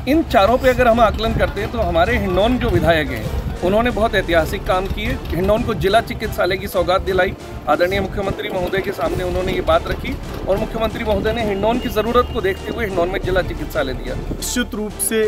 इन चारों पे अगर हम आकलन करते हैं तो हमारे हिंडौन जो विधायक हैं उन्होंने बहुत ऐतिहासिक काम किए। हिंडौन को जिला चिकित्सालय की सौगात दिलाई। आदरणीय मुख्यमंत्री महोदय के सामने उन्होंने ये बात रखी और मुख्यमंत्री महोदय ने हिंडौन की ज़रूरत को देखते हुए हिंडौन में जिला चिकित्सालय दिया। निश्चित रूप से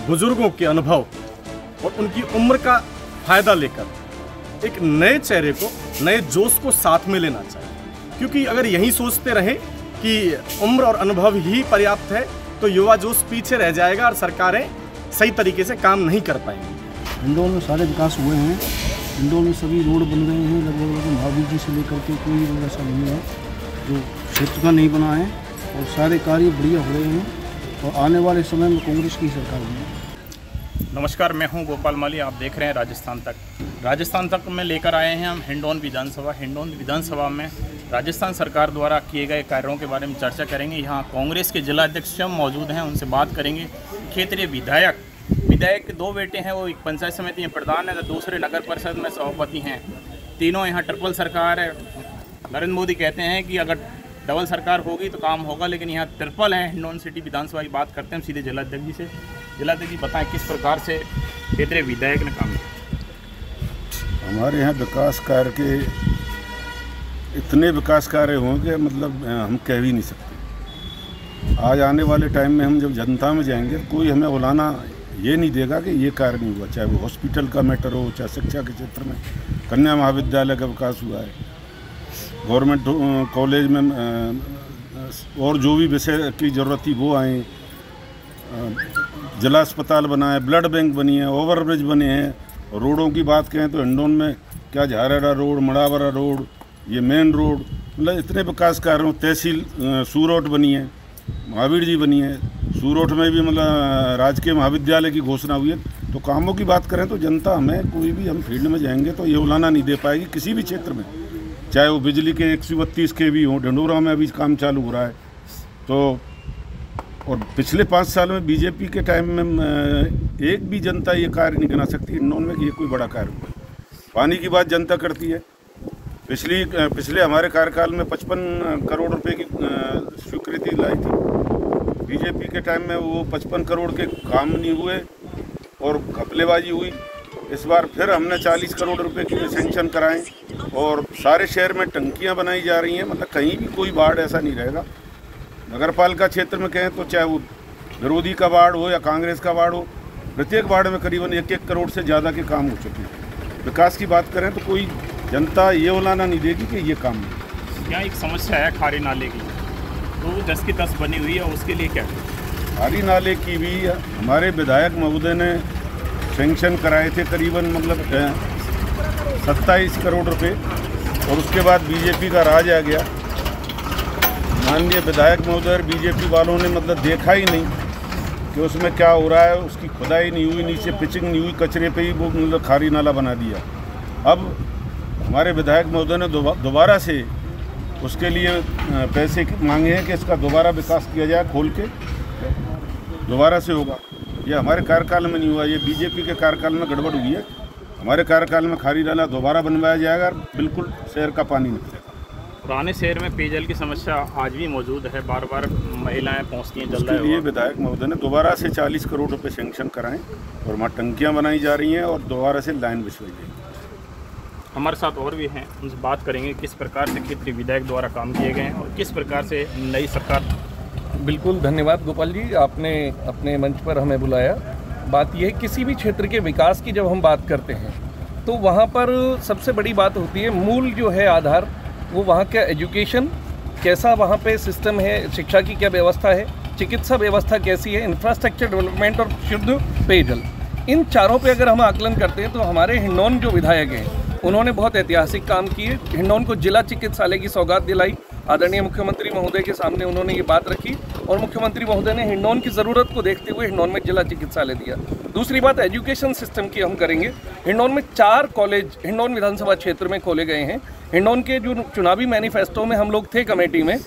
बुजुर्गों के अनुभव और उनकी उम्र का फायदा लेकर एक नए चेहरे को, नए जोश को साथ में लेना चाहिए, क्योंकि अगर यही सोचते रहे कि उम्र और अनुभव ही पर्याप्त है तो युवा जोश पीछे रह जाएगा और सरकारें सही तरीके से काम नहीं कर पाएंगी। हिंडौन में सारे विकास हुए हैं। हिंडौन में सभी रोड बन गए हैं लगभग महावीर जी से लेकर के कोई रोड ऐसा नहीं है जो क्षेत्र का नहीं बना है और सारे कार्य बढ़िया हो रहे हैं और आने वाले समय में कांग्रेस की सरकार बनी। नमस्कार, मैं हूं गोपाल माली। आप देख रहे हैं राजस्थान तक में लेकर आए हैं हम हिंडौन विधानसभा में राजस्थान सरकार द्वारा किए गए कार्यों के बारे में चर्चा करेंगे। यहाँ कांग्रेस के जिला अध्यक्ष मौजूद हैं, उनसे बात करेंगे। क्षेत्रीय विधायक के दो बेटे हैं, वो एक पंचायत समिति में प्रधान है तो दूसरे नगर परिषद में सभापति हैं। तीनों यहाँ ट्रिपल सरकार है। नरेंद्र मोदी कहते हैं कि अगर डबल सरकार होगी तो काम होगा, लेकिन यहाँ ट्रिपल है। हिंडौन सिटी विधानसभा की बात करते हैं सीधे जिलाध्यक्ष जी से। जिलाध्यक्ष जी बताएं किस प्रकार से क्षेत्रीय विधायक ने काम किया। हमारे यहाँ विकास कार्य के इतने विकास कार्य होंगे मतलब हम कह भी नहीं सकते। आज आने वाले टाइम में हम जब जनता में जाएंगे कोई हमें बुलाना ये नहीं देगा कि ये कार्य नहीं हुआ, चाहे वो हॉस्पिटल का मैटर हो, चाहे शिक्षा के क्षेत्र में कन्या महाविद्यालय का विकास हुआ है, गवर्नमेंट कॉलेज में और जो भी विषय की ज़रूरत थी वो आए, जिला अस्पताल बना है, ब्लड बैंक बनी है, ओवरब्रिज बने हैं। रोडों की बात करें तो हिंडौन में क्या झारेरा रोड, मड़ावरा रोड, ये मेन रोड, मतलब इतने विकास कार्यों। तहसील सूरोट बनी है, महावीर जी बनी है, सूरोट में भी मतलब राजकीय महाविद्यालय की घोषणा हुई है। तो कामों की बात करें तो जनता हमें कोई भी हम फील्ड में जाएंगे तो ये उलाना नहीं दे पाएगी किसी भी क्षेत्र में, चाहे वो बिजली के 132 kV हो। ढंडोरा में अभी काम चालू हो रहा है तो, और पिछले 5 साल में बीजेपी के टाइम में एक भी जनता ये कार्य नहीं गिना सकती हिंडौन में कि ये कोई बड़ा कार्य हुआ। पानी की बात जनता करती है। पिछले हमारे कार्यकाल में 55 करोड़ रुपए की स्वीकृति लाई थी बीजेपी के टाइम में। वो 55 करोड़ के काम नहीं हुए और घपलेबाजी हुई। इस बार फिर हमने 40 करोड़ रुपए की सेंक्शन कराएं और सारे शहर में टंकियां बनाई जा रही हैं। मतलब कहीं भी कोई वार्ड ऐसा नहीं रहेगा। नगरपालिका क्षेत्र में कहें तो चाहे वो विरोधी का वार्ड हो या कांग्रेस का वार्ड हो, प्रत्येक वार्ड में करीबन 1-1 करोड़ से ज़्यादा के काम हो चुके हैं। विकास की बात करें तो कोई जनता ये उलाना नहीं देगी कि ये काम है। यहाँ एक समस्या है खारी नाले की, तो 10 की 10 बनी हुई है, उसके लिए क्या? खारी नाले की भी हमारे विधायक महोदय ने सेंक्शन कराए थे करीबन मतलब 27 करोड़ रुपए, और उसके बाद बीजेपी का राज आ गया। माननीय विधायक महोदय बीजेपी वालों ने मतलब देखा ही नहीं कि उसमें क्या हो रहा है। उसकी खुदाई नहीं हुई, नीचे पिचिंग नहीं हुई, कचरे पे ही वो मतलब खारी नाला बना दिया। अब हमारे विधायक महोदय ने दोबारा से उसके लिए पैसे मांगे हैं कि इसका दोबारा विकास किया जाए, खोल के दोबारा से होगा। ये हमारे कार्यकाल में नहीं हुआ, ये बीजेपी के कार्यकाल में गड़बड़ हुई है। हमारे कार्यकाल में खारी नाला दोबारा बनवाया जाएगा, बिल्कुल शहर का पानी निकलेगा। पुराने शहर में पेयजल की समस्या आज भी मौजूद है, बार बार महिलाएं पहुंचती हैं। उसके लिए विधायक महोदय ने दोबारा से 40 करोड़ रुपए सेंक्शन कराएं और वहाँ टंकियाँ बनाई जा रही हैं और दोबारा से लाइन बिछवाई जाएगी। हमारे साथ और भी हैं, उनसे बात करेंगे किस प्रकार से क्षेत्रीय विधायक द्वारा काम किए गए हैं और किस प्रकार से नई सरकार। बिल्कुल, धन्यवाद गोपाल जी, आपने अपने मंच पर हमें बुलाया। बात यह है किसी भी क्षेत्र के विकास की जब हम बात करते हैं तो वहाँ पर सबसे बड़ी बात होती है मूल जो है आधार, वो वहाँ का एजुकेशन कैसा वहाँ पे सिस्टम है, शिक्षा की क्या व्यवस्था है, चिकित्सा व्यवस्था कैसी है, इंफ्रास्ट्रक्चर डेवलपमेंट और शुद्ध पेयजल। इन चारों पे अगर हम आकलन करते हैं तो हमारे हिंडौन जो विधायक हैं उन्होंने बहुत ऐतिहासिक काम किए। हिंडौन को जिला चिकित्सालय की सौगात दिलाई। आदरणीय मुख्यमंत्री महोदय के सामने उन्होंने ये बात रखी और मुख्यमंत्री महोदय ने हिंडौन की ज़रूरत को देखते हुए हिंडौन में जिला चिकित्सालय दिया। दूसरी बात एजुकेशन सिस्टम की हम करेंगे। हिंडौन में 4 कॉलेज हिंडौन विधानसभा क्षेत्र में खोले गए हैं। हिंडौन के जो चुनावी मैनिफेस्टो में हम लोग थे कमेटी में,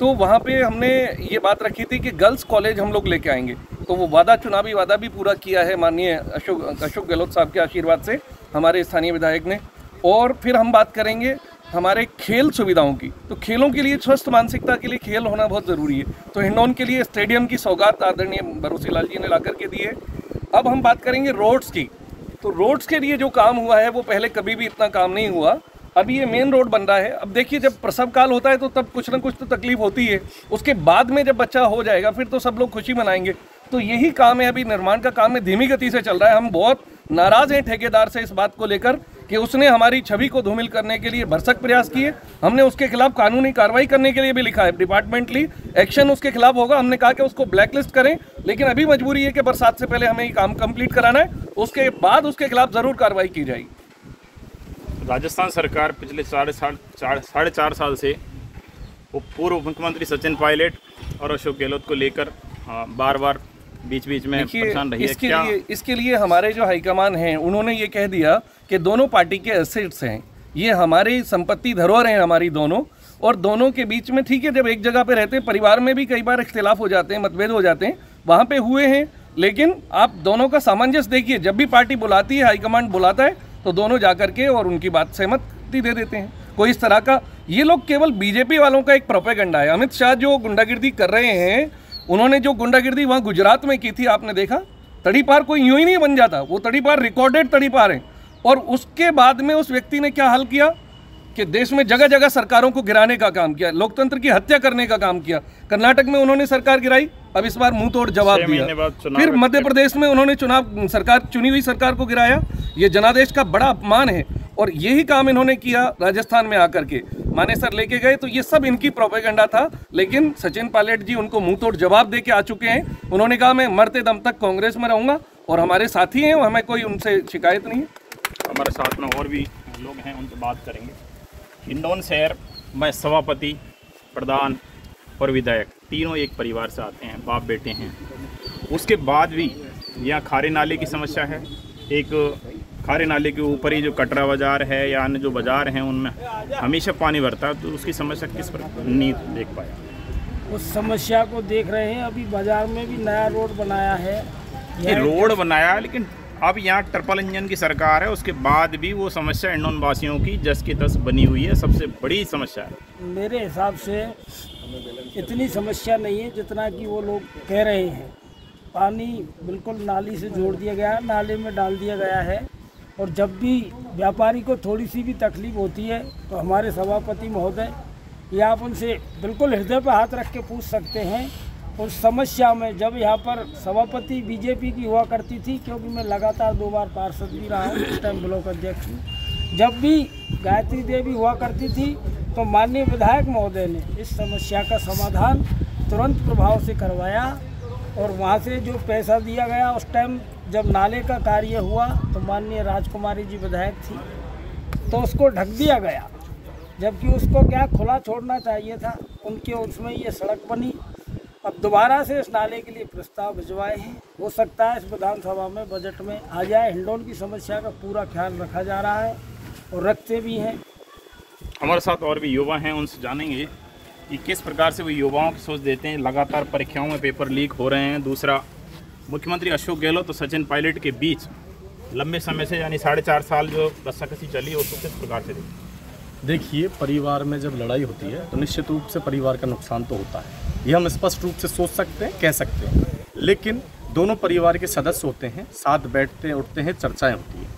तो वहाँ पे हमने ये बात रखी थी कि गर्ल्स कॉलेज हम लोग लेके आएंगे। तो वो चुनावी वादा भी पूरा किया है माननीय अशोक गहलोत साहब के आशीर्वाद से हमारे स्थानीय विधायक ने। और फिर हम बात करेंगे हमारे खेल सुविधाओं की, तो खेलों के लिए स्वस्थ मानसिकता के लिए खेल होना बहुत ज़रूरी है। तो हिंडौन के लिए स्टेडियम की सौगात आदरणीय भरोसे लाल जी ने ला करके दी है। अब हम बात करेंगे रोड्स की। तो रोड्स के लिए जो काम हुआ है वो पहले कभी भी इतना काम नहीं हुआ। अब ये मेन रोड बन रहा है। अब देखिए, जब प्रसव काल होता है तो तब कुछ ना कुछ तो तकलीफ होती है, उसके बाद में जब बच्चा हो जाएगा फिर तो सब लोग खुशी मनाएंगे। तो यही काम है, अभी निर्माण का काम है, धीमी गति से चल रहा है। हम बहुत नाराज़ हैं ठेकेदार से इस बात को लेकर कि उसने हमारी छवि को धूमिल करने के लिए भरसक प्रयास किए। हमने उसके खिलाफ कानूनी कार्रवाई करने के लिए भी लिखा है, डिपार्टमेंटली एक्शन उसके खिलाफ होगा। हमने कहा कि उसको ब्लैकलिस्ट करें, लेकिन अभी मजबूरी है कि बरसात से पहले हमें ये काम कंप्लीट कराना है, उसके बाद उसके खिलाफ ज़रूर कार्रवाई की जाएगी। राजस्थान सरकार पिछले साढ़े चार साल से वो पूर्व मुख्यमंत्री सचिन पायलट और अशोक गहलोत को लेकर बार बार बीच में परेशान रही है। इसके लिए हमारे जो हाईकमान हैं उन्होंने ये कह दिया कि दोनों पार्टी के एसेट्स हैं, ये हमारी संपत्ति धरोहर हैं हमारी दोनों, और दोनों के बीच में ठीक है, जब एक जगह पे रहते हैं, परिवार में भी कई बार इख्तिलाफ हो जाते हैं, मतभेद हो जाते हैं, वहाँ पे हुए हैं, लेकिन आप दोनों का सामंजस्य देखिए। जब भी पार्टी बुलाती है, हाईकमांड बुलाता है, तो दोनों जा करके और उनकी बात सहमति दे देते हैं। कोई इस तरह का, ये लोग केवल बीजेपी वालों का एक प्रोपेगेंडा है। अमित शाह जो गुंडागिर्दी कर रहे हैं, उन्होंने जो गुंडागिर्दी वहाँ गुजरात में की थी, आपने देखा, तड़ीपार कोई यूं ही नहीं बन जाता, वो तड़ीपार रिकॉर्डेड तड़ीपार है। और उसके बाद में उस व्यक्ति ने क्या हाल किया कि देश में जगह जगह सरकारों को गिराने का काम किया, लोकतंत्र की हत्या करने का काम किया। कर्नाटक में उन्होंने सरकार गिराई, अब इस बार मुंह तोड़ जवाब दिया। फिर मध्य प्रदेश में उन्होंने चुनी हुई सरकार को गिराया। ये जनादेश का बड़ा अपमान है, और यही काम इन्होंने किया राजस्थान में आकर के। मानेसर लेके गए, तो ये सब इनकी प्रोपेगेंडा था, लेकिन सचिन पायलट जी उनको मुंह तोड़ जवाब दे के आ चुके हैं। उन्होंने कहा मैं मरते दम तक कांग्रेस में रहूंगा, और हमारे साथी हैं, हमें कोई उनसे शिकायत नहीं है। हमारे साथ में और भी लोग हैं, उनसे बात करेंगे। हिंडौन शहर में सभापति, प्रधान और विधायक तीनों एक परिवार से आते हैं, बाप बेटे हैं। उसके बाद भी यहाँ खारे नाले की समस्या है। एक खारे नाले के ऊपर ही जो कटरा बाज़ार है या अन्य जो बाज़ार हैं, उनमें हमेशा पानी भरता है। तो उसकी समस्या किस पर नहीं देख पाया? उस समस्या को देख रहे हैं। अभी बाज़ार में भी नया रोड बनाया है। ये रोड बनाया, लेकिन अब यहाँ ट्रिपल इंजन की सरकार है, उसके बाद भी वो समस्या हिंडौन वासियों की जस की तस बनी हुई है। सबसे बड़ी समस्या है। मेरे हिसाब से इतनी समस्या नहीं है जितना कि वो लोग कह रहे हैं। पानी बिल्कुल नाली से जोड़ दिया गया है, नाले में डाल दिया गया है। और जब भी व्यापारी को थोड़ी सी भी तकलीफ होती है तो हमारे सभापति महोदय, या आप उनसे बिल्कुल हृदय पर हाथ रख के पूछ सकते हैं उस समस्या में। जब यहाँ पर सभापति बीजेपी की हुआ करती थी, क्योंकि मैं लगातार 2 बार पार्षद भी रहा हूँ, इस टाइम ब्लॉक अध्यक्ष हूँ, जब भी गायत्री देवी हुआ करती थी तो माननीय विधायक महोदय ने इस समस्या का समाधान तुरंत प्रभाव से करवाया। और वहाँ से जो पैसा दिया गया उस टाइम जब नाले का कार्य हुआ, तो माननीय राजकुमारी जी विधायक थी, तो उसको ढक दिया गया, जबकि उसको क्या खुला छोड़ना चाहिए था। उनके उसमें ये सड़क बनी। अब दोबारा से इस नाले के लिए प्रस्ताव भिजवाए हैं। हो सकता है इस विधानसभा में बजट में आ जाए। हिंडौन की समस्या का पूरा ख्याल रखा जा रहा है और रखते भी हैं। हमारे साथ और भी युवा हैं, उनसे जानेंगे कि किस प्रकार से वो युवाओं की सोच देते हैं। लगातार परीक्षाओं में पेपर लीक हो रहे हैं। दूसरा, मुख्यमंत्री अशोक गहलोत और सचिन पायलट के बीच लंबे समय से यानी 4.5 साल जो रस्साकसी चली है, उसको किस प्रकार से देखिए, परिवार में जब लड़ाई होती है तो निश्चित रूप से परिवार का नुकसान तो होता है, ये हम स्पष्ट रूप से सोच सकते हैं, कह सकते हैं। लेकिन दोनों परिवार के सदस्य होते हैं, साथ बैठते हैं, उठते हैं, चर्चाएं होती हैं,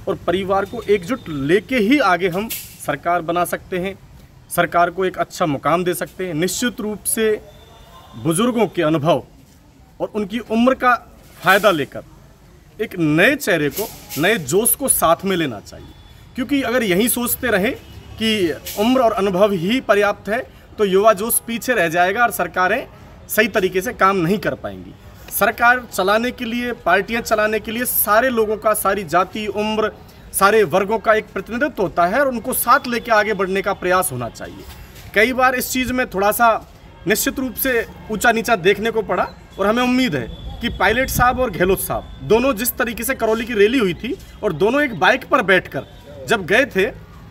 और परिवार को एकजुट लेके ही आगे हम सरकार बना सकते हैं, सरकार को एक अच्छा मुकाम दे सकते हैं। निश्चित रूप से बुजुर्गों के अनुभव और उनकी उम्र का फ़ायदा लेकर एक नए चेहरे को, नए जोश को साथ में लेना चाहिए। क्योंकि अगर यही सोचते रहें कि उम्र और अनुभव ही पर्याप्त है, तो युवा जोश पीछे रह जाएगा और सरकारें सही तरीके से काम नहीं कर पाएंगी। सरकार चलाने के लिए, पार्टियां चलाने के लिए सारे लोगों का, सारी जाति, उम्र, सारे वर्गों का एक प्रतिनिधित्व होता है, और उनको साथ लेके आगे बढ़ने का प्रयास होना चाहिए। कई बार इस चीज़ में थोड़ा सा निश्चित रूप से ऊंचा नीचा देखने को पड़ा, और हमें उम्मीद है कि पायलट साहब और गहलोत साहब दोनों जिस तरीके से करौली की रैली हुई थी, और दोनों एक बाइक पर बैठकर जब गए थे,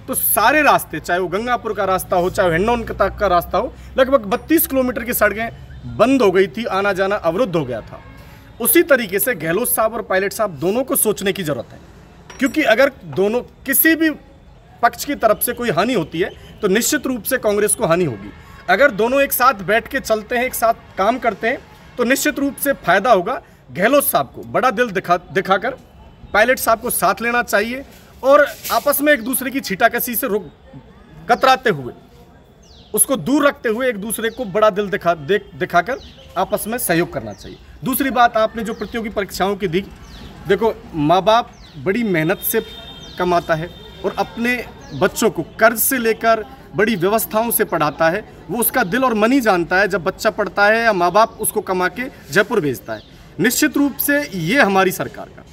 तो सारे रास्ते, चाहे वो गंगापुर का रास्ता हो, चाहे हिंडौन तक का रास्ता हो, लगभग 32 किलोमीटर की सड़कें बंद हो गई थी, आना जाना अवरुद्ध हो गया था। उसी तरीके से गहलोत साहब और पायलट साहब दोनों को सोचने की ज़रूरत है, क्योंकि अगर दोनों किसी भी पक्ष की तरफ से कोई हानि होती है तो निश्चित रूप से कांग्रेस को हानि होगी। अगर दोनों एक साथ बैठ के चलते हैं, एक साथ काम करते हैं तो निश्चित रूप से फायदा होगा। गहलोत साहब को बड़ा दिल दिखाकर पायलट साहब को साथ लेना चाहिए और आपस में एक दूसरे की छीटाकशी से कतराते हुए, उसको दूर रखते हुए एक दूसरे को बड़ा दिल दिखाकर आपस में सहयोग करना चाहिए। दूसरी बात, आपने जो प्रतियोगी परीक्षाओं की दी, देखो माँ बाप बड़ी मेहनत से कमाता है और अपने बच्चों को कर्ज से लेकर बड़ी व्यवस्थाओं से पढ़ाता है। वो उसका दिल और मन ही जानता है जब बच्चा पढ़ता है या माँ बाप उसको कमा के जयपुर भेजता है। निश्चित रूप से ये हमारी सरकार का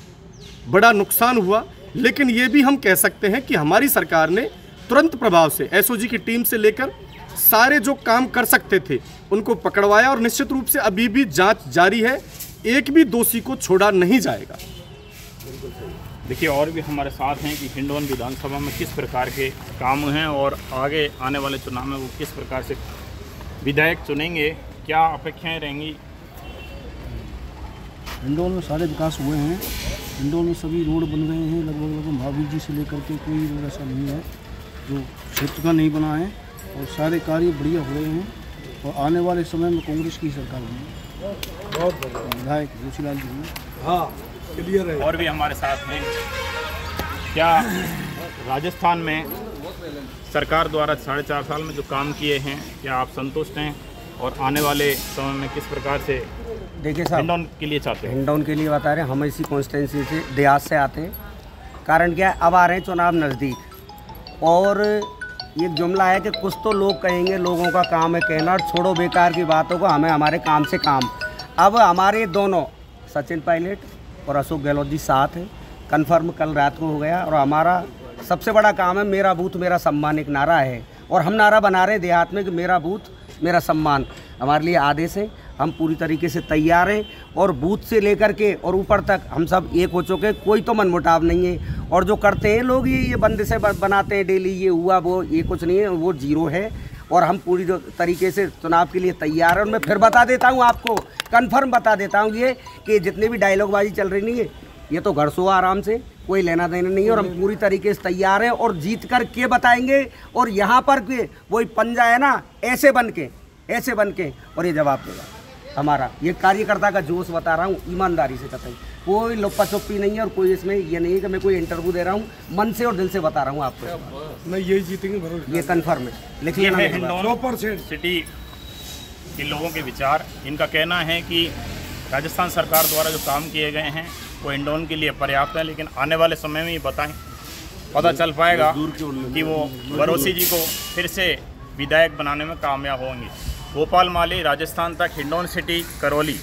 बड़ा नुकसान हुआ, लेकिन ये भी हम कह सकते हैं कि हमारी सरकार ने तुरंत प्रभाव से एसओजी की टीम से लेकर सारे जो काम कर सकते थे उनको पकड़वाया और निश्चित रूप से अभी भी जांच जारी है, एक भी दोषी को छोड़ा नहीं जाएगा। देखिए, और भी हमारे साथ हैं कि हिंडौन विधानसभा में किस प्रकार के काम हैं और आगे आने वाले चुनाव में वो किस प्रकार से विधायक चुनेंगे, क्या अपेक्षाएं रहेंगी। हिंडौन में सारे विकास हुए हैं, हिंडौन में सभी रोड बन गए हैं लगभग महावीर जी से लेकर के, कोई रोड ऐसा नहीं है जो क्षेत्र का नहीं बना है और सारे कार्य बढ़िया हो रहे हैं और आने वाले समय में कांग्रेस की सरकार बनी। बहुत विधायक जोशीलाल जी हैं। हाँ, क्लियर है। और भी हमारे साथ हैं, क्या राजस्थान में सरकार द्वारा 4.5 साल में जो काम किए हैं क्या आप संतुष्ट हैं और आने वाले समय में किस प्रकार से देखिए साहब, हिंडौन के लिए चाहते हैं? हिंडौन के लिए बता रहे हैं, हम इसी कॉन्स्टिट्यूंसी से देहात से आते हैं। कारण क्या है, अब आ रहे हैं चुनाव नज़दीक और ये जुमला है कि कुछ तो लोग कहेंगे, लोगों का काम है कहना, और छोड़ो बेकार की बातों को, हमें हमारे काम से काम। अब हमारे दोनों सचिन पायलट और अशोक गहलोत जी साथ हैं, कन्फर्म कल रात को हो गया। और हमारा सबसे बड़ा काम है मेरा बूथ मेरा सम्मान, एक नारा है और हम नारा बना रहे हैं देहात में कि मेरा बूथ मेरा सम्मान हमारे लिए आदेश है। हम पूरी तरीके से तैयार हैं और बूथ से लेकर के और ऊपर तक हम सब एक हो चुके, कोई तो मनमुटाव नहीं है। और जो करते हैं लोग ये बंदिशें बनाते हैं डेली, ये हुआ वो, ये कुछ नहीं है, वो जीरो है। और हम पूरी जो तरीके से चुनाव के लिए तैयार हैं। और मैं फिर बता देता हूँ आपको, कन्फर्म बता देता हूँ ये कि जितने भी डायलॉगबाजी चल रही नहीं है, ये तो घर सो आराम से, कोई लेना देना नहीं है। और हम पूरी तरीके से तैयार हैं और जीत कर के बताएंगे। और यहाँ पर के वही पंजा है ना, ऐसे बन के और ये जवाब देगा हमारा। ये कार्यकर्ता का जोश बता रहा हूँ, ईमानदारी से कतई कोई लुप्पा छुप्पी नहीं है और कोई इसमें ये नहीं है कि मैं कोई इंटरव्यू दे रहा हूँ, मन से और दिल से बता रहा हूँ आपको। नहीं, यही जीतेंगे भरोसा, ये कन्फर्म है। लेकिन ये है हिंडौन सिटी के लोगों के विचार। इनका कहना है कि राजस्थान सरकार द्वारा जो काम किए गए हैं वो हिंडौन के लिए पर्याप्त है, लेकिन आने वाले समय में ये पता चल पाएगा कि वो बरोसी जी को फिर से विधायक बनाने में कामयाब होंगे। गोपाल माली, राजस्थान तक, हिंडौन सिटी, करौली।